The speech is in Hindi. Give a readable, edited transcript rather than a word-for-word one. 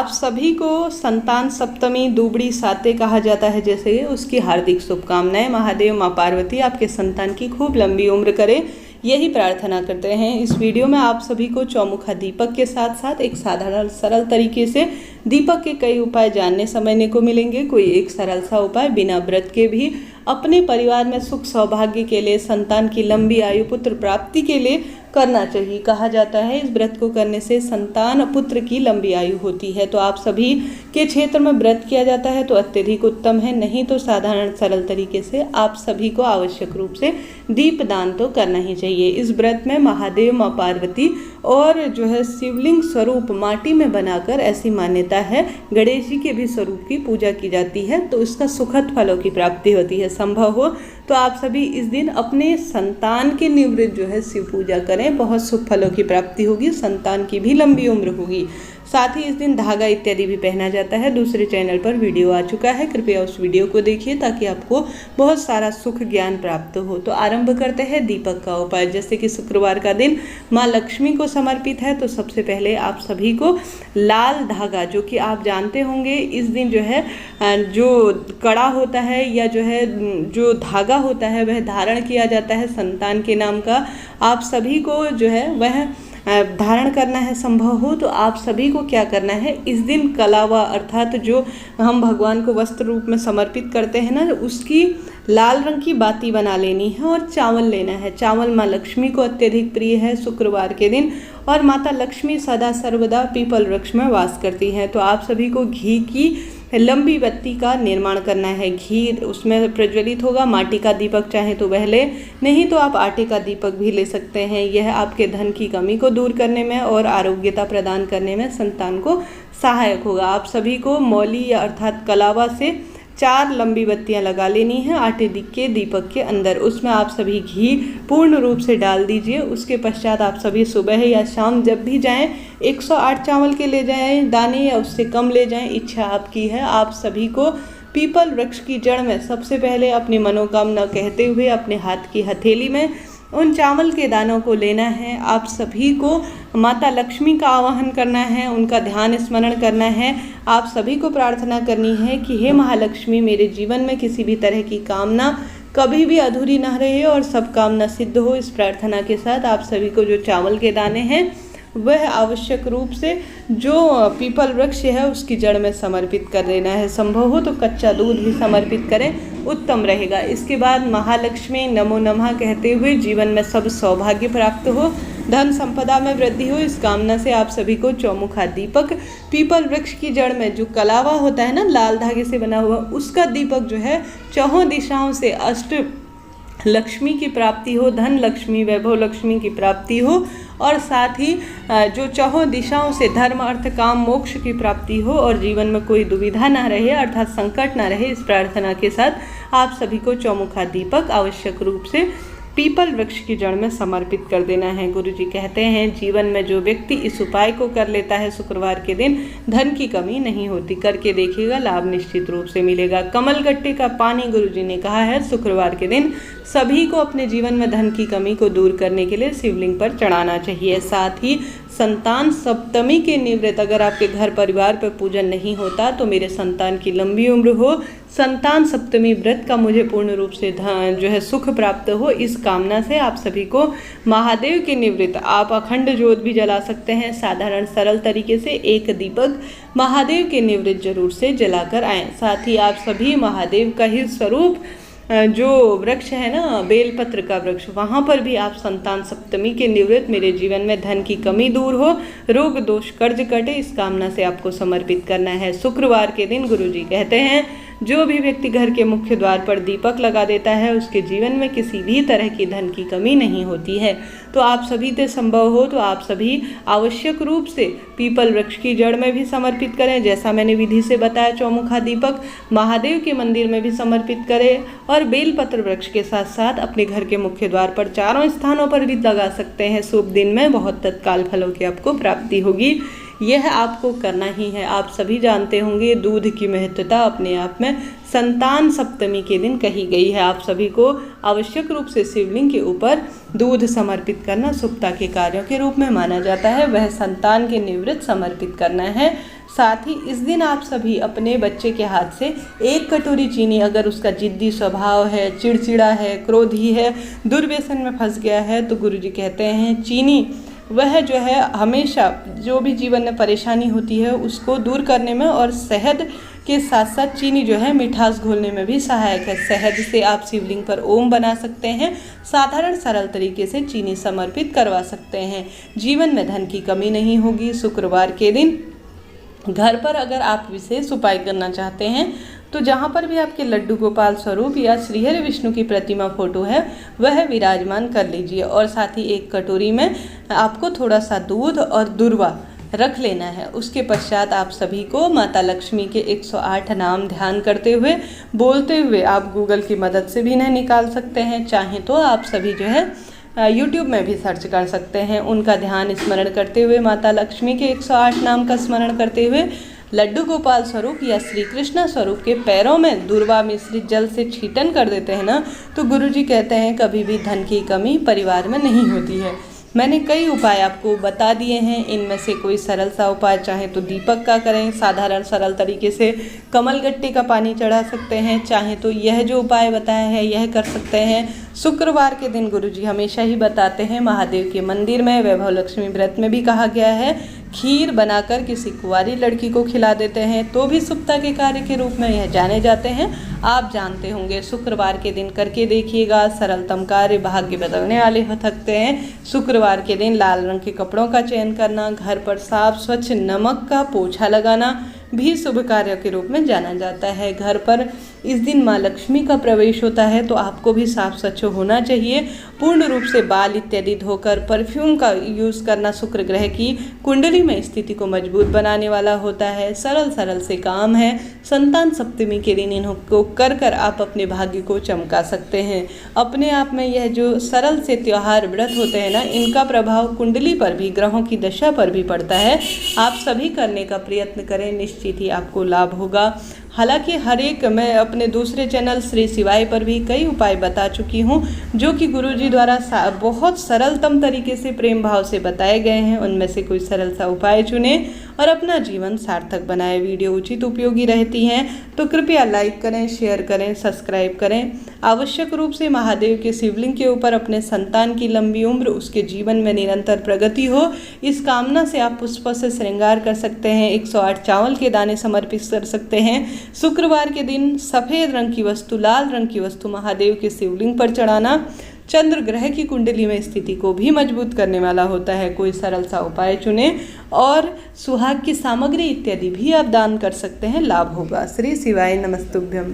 आप सभी को संतान सप्तमी दूबड़ी साते कहा जाता है जैसे, उसकी हार्दिक शुभकामनाएं। महादेव माँ पार्वती आपके संतान की खूब लंबी उम्र करे, यही प्रार्थना करते हैं। इस वीडियो में आप सभी को चौमुखा दीपक के साथ साथ एक साधारण सरल तरीके से दीपक के कई उपाय जानने समझने को मिलेंगे। कोई एक सरल सा उपाय बिना व्रत के भी अपने परिवार में सुख सौभाग्य के लिए, संतान की लंबी आयु, पुत्र प्राप्ति के लिए करना चाहिए। कहा जाता है इस व्रत को करने से संतान पुत्र की लंबी आयु होती है। तो आप सभी के क्षेत्र में व्रत किया जाता है तो अत्यधिक उत्तम है, नहीं तो साधारण सरल तरीके से आप सभी को आवश्यक रूप से दीप दान तो करना ही चाहिए। इस व्रत में महादेव माँ पार्वती और शिवलिंग स्वरूप माटी में बनाकर, ऐसी मान्यता है, गणेश जी के भी स्वरूप की पूजा की जाती है, तो इसका सुखद फलों की प्राप्ति होती है। संभव हो तो आप सभी इस दिन अपने संतान के निवृत्त शिव पूजा करें, बहुत शुभ फलों की प्राप्ति होगी, संतान की भी लंबी उम्र होगी। साथ ही इस दिन धागा इत्यादि भी पहना जाता है। दूसरे चैनल पर वीडियो आ चुका है, कृपया उस वीडियो को देखिए ताकि आपको बहुत सारा सुख ज्ञान प्राप्त हो। तो आरंभ करते हैं दीपक का उपाय। जैसे कि शुक्रवार का दिन माँ लक्ष्मी को समर्पित है, तो सबसे पहले आप सभी को लाल धागा, जो कि आप जानते होंगे इस दिन जो कड़ा होता है या जो धागा होता है वह धारण किया जाता है संतान के नाम का। आप सभी को वह धारण करना है। संभव हो तो आप सभी को क्या करना है, इस दिन कलावा अर्थात जो हम भगवान को वस्त्र रूप में समर्पित करते हैं ना, उसकी लाल रंग की बाती बना लेनी है और चावल लेना है। चावल माँ लक्ष्मी को अत्यधिक प्रिय है शुक्रवार के दिन, और माता लक्ष्मी सदा सर्वदा पीपल वृक्ष में वास करती हैं। तो आप सभी को घी की लंबी बत्ती का निर्माण करना है। घी उसमें प्रज्वलित होगा। माटी का दीपक चाहे तो वह ले, नहीं तो आप आटे का दीपक भी ले सकते हैं। यह आपके धन की कमी को दूर करने में और आरोग्यता प्रदान करने में संतान को सहायक होगा। आप सभी को मौली या अर्थात कलावा से 4 लंबी बत्तियां लगा लेनी है आटे के दीपक के अंदर। उसमें आप सभी घी पूर्ण रूप से डाल दीजिए। उसके पश्चात आप सभी सुबह या शाम जब भी जाएं 108 चावल के ले जाएं दाने, या उससे कम ले जाएं, इच्छा आपकी है। आप सभी को पीपल वृक्ष की जड़ में सबसे पहले अपनी मनोकामना कहते हुए अपने हाथ की हथेली में उन चावल के दानों को लेना है। आप सभी को माता लक्ष्मी का आवाहन करना है, उनका ध्यान स्मरण करना है। आप सभी को प्रार्थना करनी है कि हे महालक्ष्मी, मेरे जीवन में किसी भी तरह की कामना कभी भी अधूरी ना रहे और सब कामना सिद्ध हो। इस प्रार्थना के साथ आप सभी को जो चावल के दाने हैं वह आवश्यक रूप से जो पीपल वृक्ष है उसकी जड़ में समर्पित कर देना है। संभव हो तो कच्चा दूध भी समर्पित करें, उत्तम रहेगा। इसके बाद महालक्ष्मी नमो नमः कहते हुए जीवन में सब सौभाग्य प्राप्त हो, धन संपदा में वृद्धि हो, इस कामना से आप सभी को चौमुखा दीपक पीपल वृक्ष की जड़ में जो कलावा होता है ना, लाल धागे से बना हुआ, उसका दीपक चौहों दिशाओं से अष्ट लक्ष्मी की प्राप्ति हो, धन लक्ष्मी, वैभव लक्ष्मी की प्राप्ति हो, और साथ ही जो चौहों दिशाओं से धर्म अर्थ काम मोक्ष की प्राप्ति हो और जीवन में कोई दुविधा ना रहे अर्थात संकट ना रहे। इस प्रार्थना के साथ आप सभी को चौमुखा दीपक आवश्यक रूप से पीपल वृक्ष की जड़ में समर्पित कर देना है। गुरुजी कहते हैं जीवन में जो व्यक्ति इस उपाय को कर लेता है शुक्रवार के दिन, धन की कमी नहीं होती। करके देखिएगा, लाभ निश्चित रूप से मिलेगा। कमल गट्टे का पानी गुरुजी ने कहा है शुक्रवार के दिन सभी को अपने जीवन में धन की कमी को दूर करने के लिए शिवलिंग पर चढ़ाना चाहिए। साथ ही संतान सप्तमी के निवृत्त अगर आपके घर परिवार पर पूजन नहीं होता तो मेरे संतान की लंबी उम्र हो, संतान सप्तमी व्रत का मुझे पूर्ण रूप से सुख प्राप्त हो, इस कामना से आप सभी को महादेव के निवृत्त आप अखंड ज्योत भी जला सकते हैं। साधारण सरल तरीके से एक दीपक महादेव के निवृत्त जरूर से जलाकर आएँ। साथ ही आप सभी महादेव का ही स्वरूप जो वृक्ष है ना, बेलपत्र का वृक्ष, वहाँ पर भी आप संतान सप्तमी के निवृत्त मेरे जीवन में धन की कमी दूर हो, रोग दोष कर्ज कटे, इस कामना से आपको समर्पित करना है। शुक्रवार के दिन गुरुजी कहते हैं जो भी व्यक्ति घर के मुख्य द्वार पर दीपक लगा देता है उसके जीवन में किसी भी तरह की धन की कमी नहीं होती है। तो आप सभी से संभव हो तो आप सभी आवश्यक रूप से पीपल वृक्ष की जड़ में भी समर्पित करें, जैसा मैंने विधि से बताया। चौमुखा दीपक महादेव के मंदिर में भी समर्पित करें और बेलपत्र वृक्ष के साथ साथ अपने घर के मुख्य द्वार पर 4 स्थानों पर भी लगा सकते हैं। शुभ दिन में बहुत तत्काल फलों की आपको प्राप्ति होगी। यह आपको करना ही है। आप सभी जानते होंगे दूध की महत्वता अपने आप में संतान सप्तमी के दिन कही गई है। आप सभी को आवश्यक रूप से शिवलिंग के ऊपर दूध समर्पित करना शुभता के कार्यों के रूप में माना जाता है। वह संतान के निवृत्त समर्पित करना है। साथ ही इस दिन आप सभी अपने बच्चे के हाथ से 1 कटोरी चीनी, अगर उसका जिद्दी स्वभाव है, चिड़चिड़ा है, क्रोधी है, दुर्व्यसन में फंस गया है, तो गुरुजी कहते हैं चीनी वह जो है हमेशा जो भी जीवन में परेशानी होती है उसको दूर करने में, और शहद के साथ साथ चीनी जो है मिठास घोलने में भी सहायक है। शहद से आप शिवलिंग पर ओम बना सकते हैं, साधारण सरल तरीके से चीनी समर्पित करवा सकते हैं। जीवन में धन की कमी नहीं होगी। शुक्रवार के दिन घर पर अगर आप विशेष उपाय करना चाहते हैं तो जहाँ पर भी आपके लड्डू गोपाल स्वरूप या श्रीहरि विष्णु की प्रतिमा फोटो है वह विराजमान कर लीजिए, और साथ ही 1 कटोरी में आपको थोड़ा सा दूध और दुर्वा रख लेना है। उसके पश्चात आप सभी को माता लक्ष्मी के 108 नाम ध्यान करते हुए बोलते हुए, आप गूगल की मदद से भी इन्हें निकाल सकते हैं, चाहें तो आप सभी जो है यूट्यूब में भी सर्च कर सकते हैं। उनका ध्यान स्मरण करते हुए, माता लक्ष्मी के 108 नाम का स्मरण करते हुए लड्डू गोपाल स्वरूप या श्री कृष्ण स्वरूप के पैरों में दुर्वा मिश्रित जल से छीटन कर देते हैं ना, तो गुरुजी कहते हैं कभी भी धन की कमी परिवार में नहीं होती है। मैंने कई उपाय आपको बता दिए हैं, इनमें से कोई सरल सा उपाय चाहे तो दीपक का करें, साधारण सरल तरीके से कमल गट्टे का पानी चढ़ा सकते हैं, चाहे तो यह जो उपाय बताया है यह कर सकते हैं। शुक्रवार के दिन गुरुजी हमेशा ही बताते हैं महादेव के मंदिर में, वैभव लक्ष्मी व्रत में भी कहा गया है, खीर बनाकर किसी कुंवारी लड़की को खिला देते हैं तो भी शुभता के कार्य के रूप में यह जाने जाते हैं। आप जानते होंगे, शुक्रवार के दिन करके देखिएगा, सरलतम कार्य भाग्य बदलने वाले हो सकते हैं। शुक्रवार के दिन लाल रंग के कपड़ों का चयन करना, घर पर साफ स्वच्छ नमक का पोछा लगाना भी शुभ कार्य के रूप में जाना जाता है। घर पर इस दिन माँ लक्ष्मी का प्रवेश होता है तो आपको भी साफ स्वच्छ होना चाहिए। पूर्ण रूप से बाल इत्यादि धोकर परफ्यूम का यूज़ करना शुक्र ग्रह की कुंडली में स्थिति को मजबूत बनाने वाला होता है। सरल से काम है। संतान सप्तमी के दिन इनको कर कर आप अपने भाग्य को चमका सकते हैं। अपने आप में यह जो सरल से त्यौहार व्रत होते हैं ना, इनका प्रभाव कुंडली पर भी, ग्रहों की दशा पर भी पड़ता है। आप सभी करने का प्रयत्न करें, निश्चित ही आपको लाभ होगा। हालांकि मैं अपने दूसरे चैनल श्री शिवाय पर भी कई उपाय बता चुकी हूँ जो कि गुरुजी द्वारा बहुत सरलतम तरीके से प्रेम भाव से बताए गए हैं। उनमें से कोई सरल सा उपाय चुनें और अपना जीवन सार्थक बनाएं। वीडियो उचित उपयोगी रहती हैं तो कृपया लाइक करें, शेयर करें, सब्सक्राइब करें। आवश्यक रूप से महादेव के शिवलिंग के ऊपर अपने संतान की लंबी उम्र, उसके जीवन में निरंतर प्रगति हो, इस कामना से आप पुष्पों से श्रृंगार कर सकते हैं। 108 चावल के दाने समर्पित कर सकते हैं। शुक्रवार के दिन सफ़ेद रंग की वस्तु, लाल रंग की वस्तु महादेव के शिवलिंग पर चढ़ाना चंद्र ग्रह की कुंडली में स्थिति को भी मजबूत करने वाला होता है। कोई सरल सा उपाय चुनें और सुहाग की सामग्री इत्यादि भी आप दान कर सकते हैं, लाभ होगा। श्री शिवाय नमस्तुभ्यम।